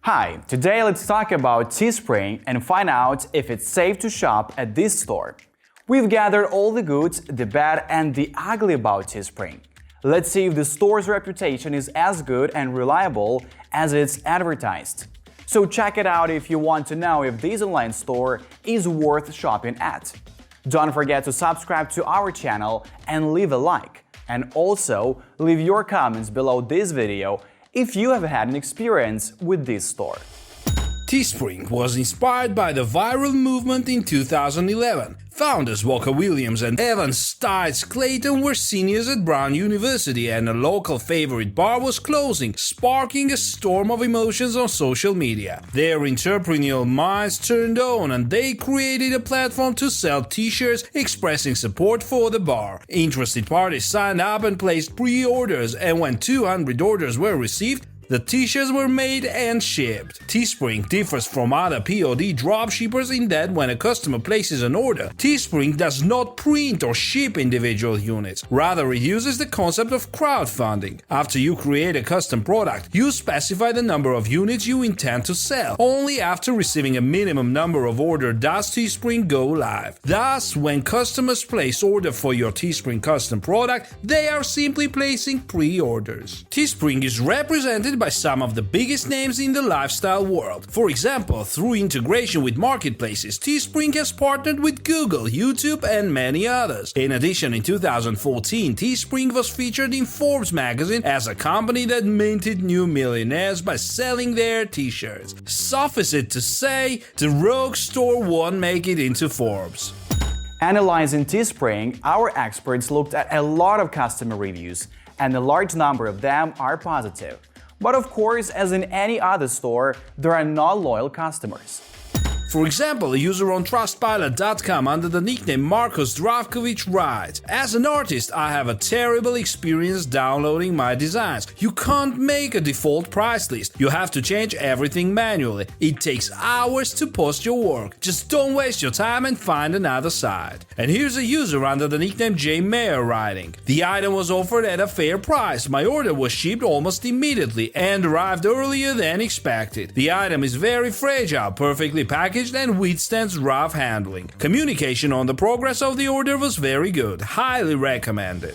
Hi, today let's talk about Teespring and find out if it's safe to shop at this store. We've gathered all the good, the bad and the ugly about Teespring. Let's see if the store's reputation is as good and reliable as it's advertised. So check it out if you want to know if this online store is worth shopping at. Don't forget to subscribe to our channel and leave a like. And also leave your comments below this video if you have had an experience with this store. Teespring was inspired by the viral movement in 2011. Founders Walker Williams and Evan Stites Clayton were seniors at Brown University and a local favorite bar was closing, sparking a storm of emotions on social media. Their entrepreneurial minds turned on and they created a platform to sell t-shirts expressing support for the bar. Interested parties signed up and placed pre-orders, and when 200 orders were received, the t-shirts were made and shipped. Teespring differs from other POD dropshippers in that when a customer places an order, Teespring does not print or ship individual units. Rather, it uses the concept of crowdfunding. After you create a custom product, you specify the number of units you intend to sell. Only after receiving a minimum number of orders does Teespring go live. Thus, when customers place order for your Teespring custom product, they are simply placing pre-orders. Teespring is represented by some of the biggest names in the lifestyle world. For example, through integration with marketplaces, Teespring has partnered with Google, YouTube and many others. In addition, in 2014, Teespring was featured in Forbes magazine as a company that minted new millionaires by selling their t-shirts. Suffice it to say, the rogue store won't make it into Forbes. Analyzing Teespring, our experts looked at a lot of customer reviews, and a large number of them are positive. But of course, as in any other store, there are not loyal customers. For example, a user on Trustpilot.com under the nickname Marcos Dravkovic writes, "As an artist, I have a terrible experience downloading my designs. You can't make a default price list. You have to change everything manually. It takes hours to post your work. Just don't waste your time and find another site." And here's a user under the nickname J. Mayer writing, "The item was offered at a fair price. My order was shipped almost immediately and arrived earlier than expected. The item is very fragile, perfectly packaged and withstands rough handling. Communication on the progress of the order was very good. Highly recommended."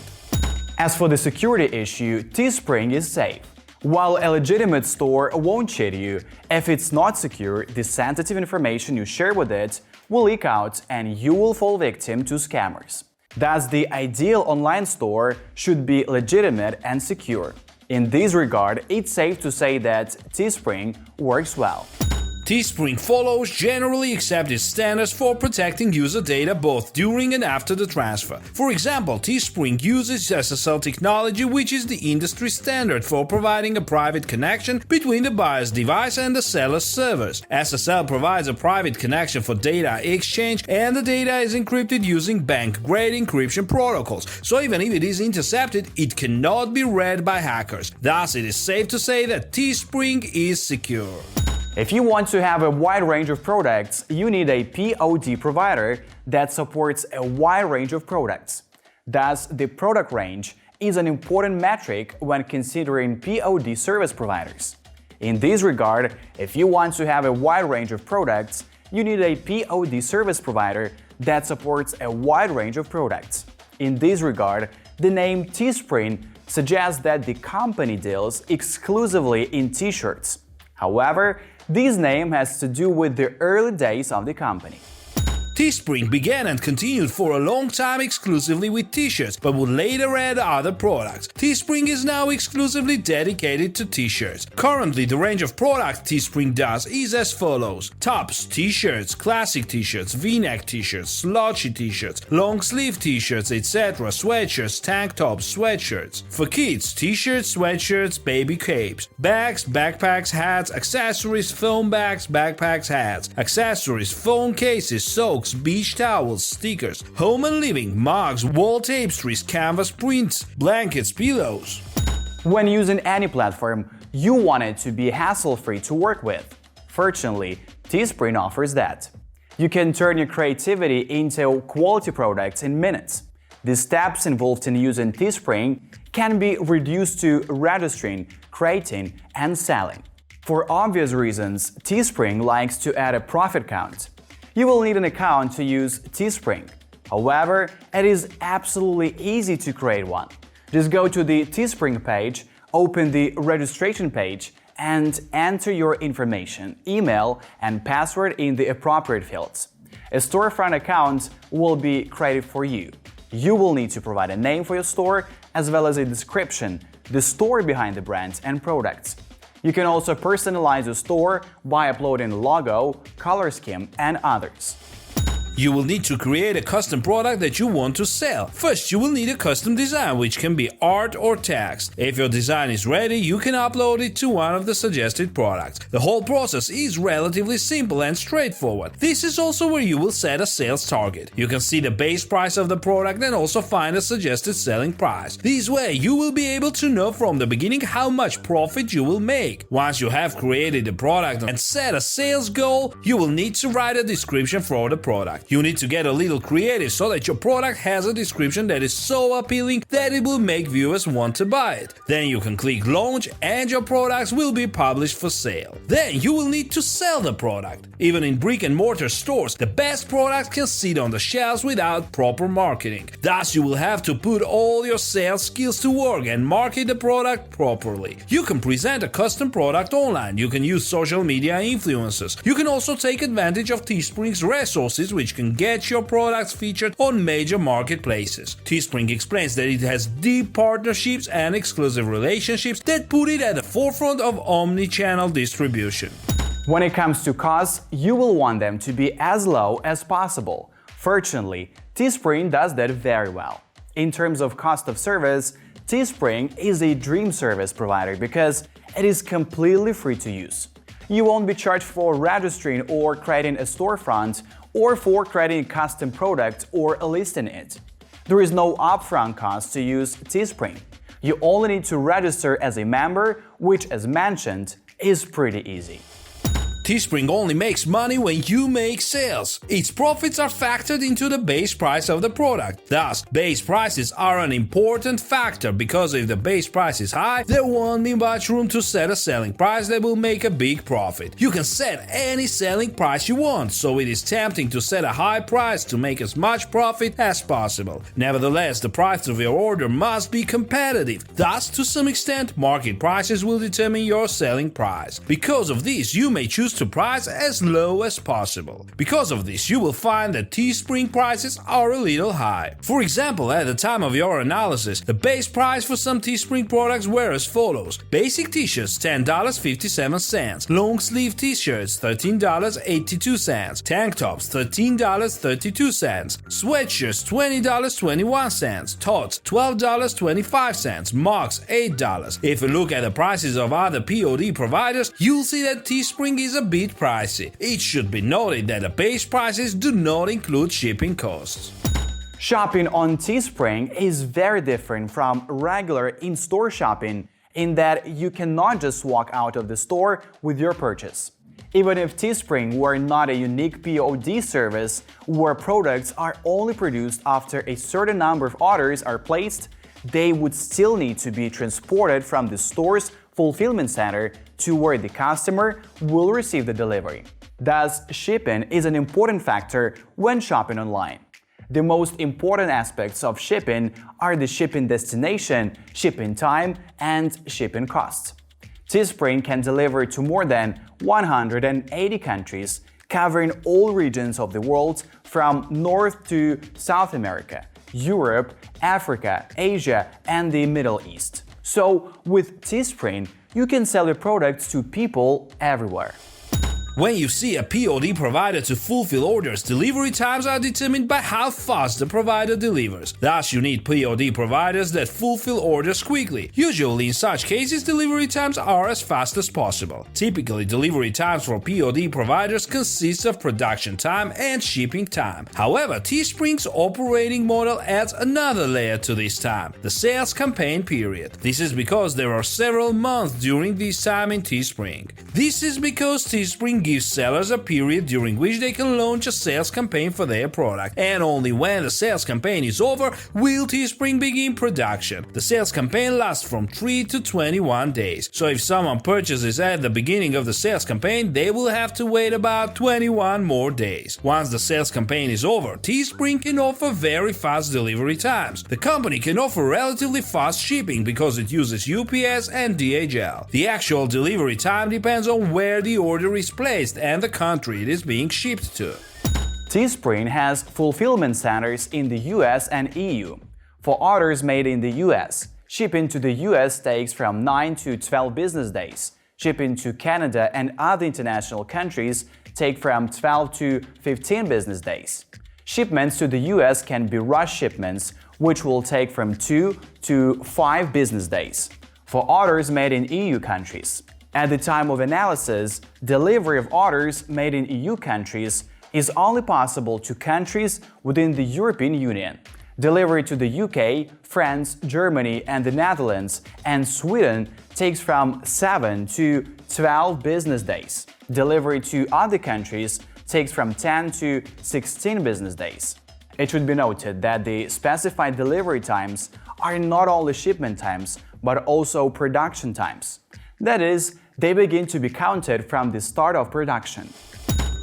As for the security issue, Teespring is safe. While a legitimate store won't cheat you, if it's not secure, the sensitive information you share with it will leak out and you will fall victim to scammers. Thus, the ideal online store should be legitimate and secure. In this regard, it's safe to say that Teespring works well. Teespring follows generally accepted standards for protecting user data both during and after the transfer. For example, Teespring uses SSL technology, which is the industry standard for providing a private connection between the buyer's device and the seller's servers. SSL provides a private connection for data exchange, and the data is encrypted using bank-grade encryption protocols, so even if it is intercepted, it cannot be read by hackers. Thus, it is safe to say that Teespring is secure. If you want to have a wide range of products, you need a POD provider that supports a wide range of products. Thus, the product range is an important metric when considering POD service providers. In this regard, if you want to have a wide range of products, you need a POD service provider that supports a wide range of products. In this regard, the name Teespring suggests that the company deals exclusively in t-shirts. However, this name has to do with the early days of the company. Teespring began and continued for a long time exclusively with t-shirts, but would later add other products. Teespring is now exclusively dedicated to t-shirts. Currently, the range of products Teespring does is as follows: tops, t-shirts, classic t-shirts, v-neck t-shirts, slouchy t-shirts, long-sleeve t-shirts, etc., sweatshirts, tank tops, sweatshirts. For kids, t-shirts, sweatshirts, baby capes, bags, backpacks, hats, accessories, phone bags, backpacks, hats, accessories, phone cases, soaks, beach towels, stickers, home and living, mugs, wall tapestries, canvas prints, blankets, pillows. When using any platform, you want it to be hassle-free to work with. Fortunately, Teespring offers that. You can turn your creativity into quality products in minutes. The steps involved in using Teespring can be reduced to registering, creating, and selling. For obvious reasons, Teespring likes to add a profit count. You will need an account to use Teespring. However, it is absolutely easy to create one. Just go to the Teespring page, open the registration page, and enter your information, email, and password in the appropriate fields. A storefront account will be created for you. You will need to provide a name for your store, as well as a description, the story behind the brand and products. You can also personalize your store by uploading a logo, color scheme, and others. You will need to create a custom product that you want to sell. First, you will need a custom design, which can be art or text. If your design is ready, you can upload it to one of the suggested products. The whole process is relatively simple and straightforward. This is also where you will set a sales target. You can see the base price of the product and also find a suggested selling price. This way, you will be able to know from the beginning how much profit you will make. Once you have created the product and set a sales goal, you will need to write a description for the product. You need to get a little creative so that your product has a description that is so appealing that it will make viewers want to buy it. Then you can click launch and your products will be published for sale. Then you will need to sell the product. Even in brick and mortar stores, the best products can sit on the shelves without proper marketing. Thus, you will have to put all your sales skills to work and market the product properly. You can present a custom product online. You can use social media influencers. You can also take advantage of Teespring's resources, which can get your products featured on major marketplaces. Teespring explains that it has deep partnerships and exclusive relationships that put it at the forefront of omni-channel distribution. When it comes to costs, you will want them to be as low as possible. Fortunately, Teespring does that very well. In terms of cost of service, Teespring is a dream service provider because it is completely free to use. You won't be charged for registering or creating a storefront or for creating a custom product or listing it. There is no upfront cost to use Teespring. You only need to register as a member, which, as mentioned, is pretty easy. Teespring only makes money when you make sales. Its profits are factored into the base price of the product. Thus, base prices are an important factor because if the base price is high, there won't be much room to set a selling price that will make a big profit. You can set any selling price you want, so it is tempting to set a high price to make as much profit as possible. Nevertheless, the price of your order must be competitive. Thus, to some extent, market prices will determine your selling price. Because of this, you may choose to price as low as possible. Because of this, you will find that Teespring prices are a little high. For example, at the time of your analysis, the base price for some Teespring products were as follows: basic t-shirts $10.57, long sleeve t-shirts $13.82, tank tops $13.32, sweatshirts $20.21, totes $12.25, mugs $8. If you look at the prices of other POD providers, you'll see that Teespring is a bit pricey. It should be noted that the base prices do not include shipping costs. Shopping on Teespring is very different from regular in-store shopping in that you cannot just walk out of the store with your purchase. Even if Teespring were not a unique POD service where products are only produced after a certain number of orders are placed, they would still need to be transported from the store's fulfillment center to where the customer will receive the delivery. Thus, shipping is an important factor when shopping online. The most important aspects of shipping are the shipping destination, shipping time, and shipping costs. Teespring can deliver to more than 180 countries, covering all regions of the world from North to South America, Europe, Africa, Asia, and the Middle East. So, with Teespring, you can sell your products to people everywhere. When you see a POD provider to fulfill orders, delivery times are determined by how fast the provider delivers. Thus, you need POD providers that fulfill orders quickly. Usually, in such cases, delivery times are as fast as possible. Typically, delivery times for POD providers consist of production time and shipping time. However, Teespring's operating model adds another layer to this time, the sales campaign period. This is because there are several months during this time in Teespring. This is because Teespring Teespring gives sellers a period during which they can launch a sales campaign for their product, and only when the sales campaign is over will Teespring begin production. The sales campaign lasts from 3 to 21 days, so if someone purchases at the beginning of the sales campaign, they will have to wait about 21 more days. Once the sales campaign is over, Teespring can offer very fast delivery times. The company can offer relatively fast shipping because it uses UPS and DHL. The actual delivery time depends on where the order is placed and the country it is being shipped to. Teespring has fulfillment centers in the US and EU. For orders made in the US, shipping to the US takes from 9 to 12 business days. Shipping to Canada and other international countries take from 12 to 15 business days. Shipments to the US can be rush shipments, which will take from 2 to 5 business days. For orders made in EU countries, at the time of analysis, delivery of orders made in EU countries is only possible to countries within the European Union. Delivery to the UK, France, Germany, and the Netherlands and Sweden takes from 7 to 12 business days. Delivery to other countries takes from 10 to 16 business days. It should be noted that the specified delivery times are not only shipment times, but also production times. That is, they begin to be counted from the start of production.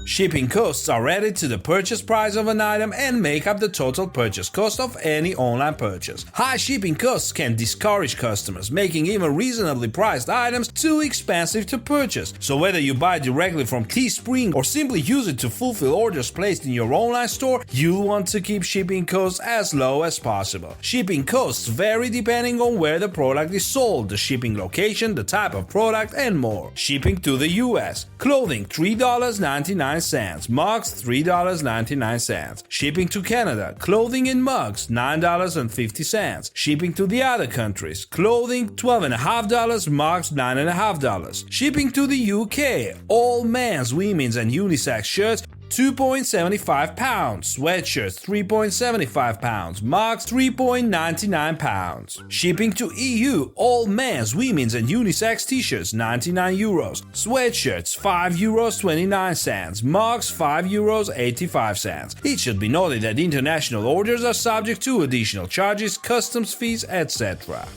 Shipping costs are added to the purchase price of an item and make up the total purchase cost of any online purchase. High shipping costs can discourage customers, making even reasonably priced items too expensive to purchase. So whether you buy directly from Teespring or simply use it to fulfill orders placed in your online store, you'll want to keep shipping costs as low as possible. Shipping costs vary depending on where the product is sold, the shipping location, the type of product, and more. Shipping to the US: clothing $3.99, mugs $3.99. Shipping to Canada: clothing and mugs $9.50. Shipping to the other countries: clothing $12.50, mugs $9.50. Shipping to the UK: all men's, women's, and unisex shirts 2.75 pounds, sweatshirts 3.75 pounds, mugs 3.99 pounds. Shipping to EU: all men's, women's, and unisex t-shirts 99 euros, sweatshirts 5 euros 29 cents, mugs 5 euros 85 cents. It should be noted that international orders are subject to additional charges, customs fees, etc.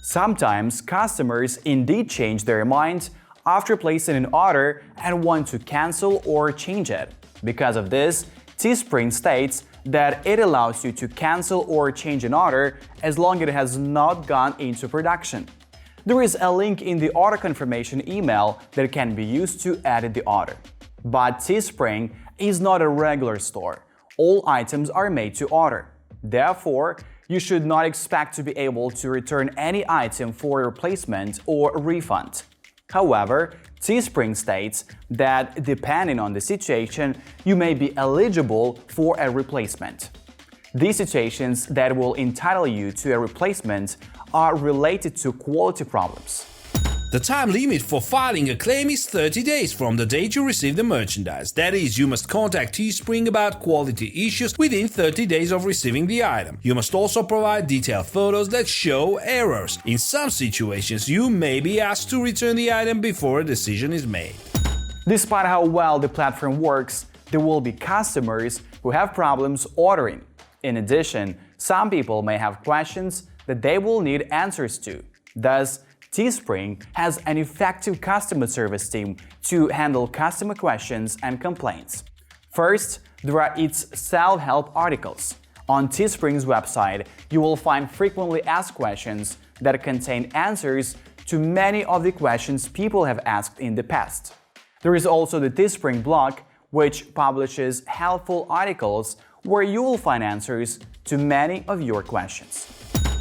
Sometimes customers indeed change their mind after placing an order and want to cancel or change it. Because of this, Teespring states that it allows you to cancel or change an order as long as it has not gone into production. There is a link in the order confirmation email that can be used to edit the order. But Teespring is not a regular store. All items are made to order. Therefore, you should not expect to be able to return any item for replacement or refund. However, Teespring states that depending on the situation, you may be eligible for a replacement. These situations that will entitle you to a replacement are related to quality problems. The time limit for filing a claim is 30 days from the date you receive the merchandise. That is, you must contact Teespring about quality issues within 30 days of receiving the item. You must also provide detailed photos that show errors. In some situations, you may be asked to return the item before a decision is made. Despite how well the platform works, there will be customers who have problems ordering. In addition, some people may have questions that they will need answers to. Thus, Teespring has an effective customer service team to handle customer questions and complaints. First, there are its self-help articles. On Teespring's website, you will find frequently asked questions that contain answers to many of the questions people have asked in the past. There is also the Teespring blog, which publishes helpful articles where you will find answers to many of your questions.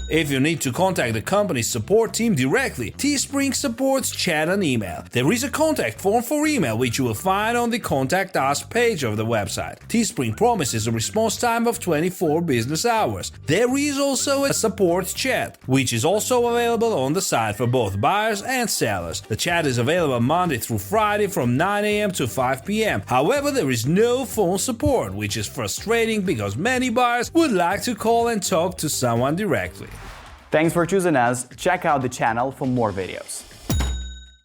If you need to contact the company's support team directly, Teespring supports chat and email. There is a contact form for email which you will find on the Contact Us page of the website. Teespring promises a response time of 24 business hours. There is also a support chat, which is also available on the site for both buyers and sellers. The chat is available Monday through Friday from 9 a.m. to 5 p.m. However, there is no phone support, which is frustrating because many buyers would like to call and talk to someone directly. Thanks for choosing us. Check out the channel for more videos.